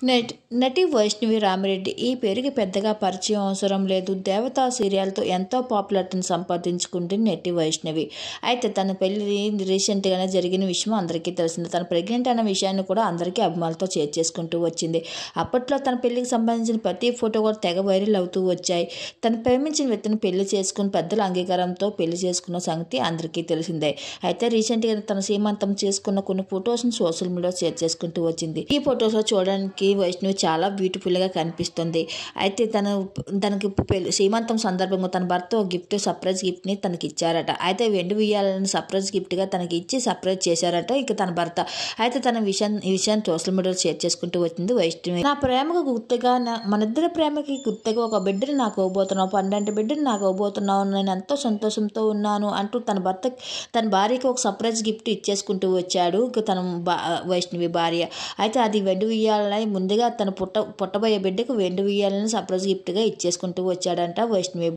నటి నటి వైష్ణవి రామిరెడ్డి ఈ పేరుకి పెద్దగా పరిచయం అవసరం లేదు. దేవతా సీరియల్తో ఎంతో పాపులారిటీని సంపాదించుకుంటుంది నటి వైష్ణవి. అయితే తన పెళ్లి రీసెంట్గానే జరిగిన విషయం అందరికీ తెలిసింది. తన ప్రెగ్నెంట్ అన్న విషయాన్ని కూడా అందరికీ అభిమానులతో షేర్ చేసుకుంటూ వచ్చింది. అప్పట్లో తన పెళ్లికి సంబంధించిన ప్రతి ఫోటో కూడా తెగ వైరల్ అవుతూ వచ్చాయి. తను ప్రేమించిన వ్యక్తిని పెళ్లి చేసుకుని పెద్దల అంగీకారంతో పెళ్లి చేసుకున్న సంగతి అందరికీ తెలిసిందే. అయితే రీసెంట్గా తన సీమంతం చేసుకున్న కొన్ని ఫొటోస్ని సోషల్ మీడియాలో షేర్ చేసుకుంటూ వచ్చింది. ఈ ఫొటోస్లో చూడడానికి వైష్ణవి చాలా బ్యూటిఫుల్గా కనిపిస్తుంది. అయితే తనకి సీమంతం సందర్భంగా తన భర్త ఒక సర్ప్రైజ్ గిఫ్ట్ని తనకి ఇచ్చారట. అయితే వెండి ఉయ్యాలని సర్ప్రైజ్ గిఫ్ట్గా తనకి ఇచ్చి సర్ప్రైజ్ చేశారట ఇక తన భర్త. అయితే తన ఈ విషయాన్ని సోషల్ మీడియాలో షేర్ చేసుకుంటూ వచ్చింది వైష్ణవి. నా ప్రేమకు గుర్తుగా మనిద్దరి ప్రేమకి గుర్తుగా ఒక బిడ్డని నాకు ఇవ్వబోతున్నావు, 12 బిడ్డని నాకు ఇవ్వబోతున్నావు, నేను ఎంతో సంతోషంతో ఉన్నాను అంటూ తన భార్యకి ఒక సర్ప్రైజ్ గిఫ్ట్ ఇచ్చేసుకుంటూ వచ్చాడు ఇక తన వైష్ణవి భార్య. అయితే అది వెండి ఉయ్యాలని ముందుగా తన పుట్టబోయే బిడ్డకు వెండి ఉయ్యాలని సర్ప్రైజ్ గిఫ్ట్గా ఇచ్చేసుకుంటూ వచ్చాడంట వైష్ణవి.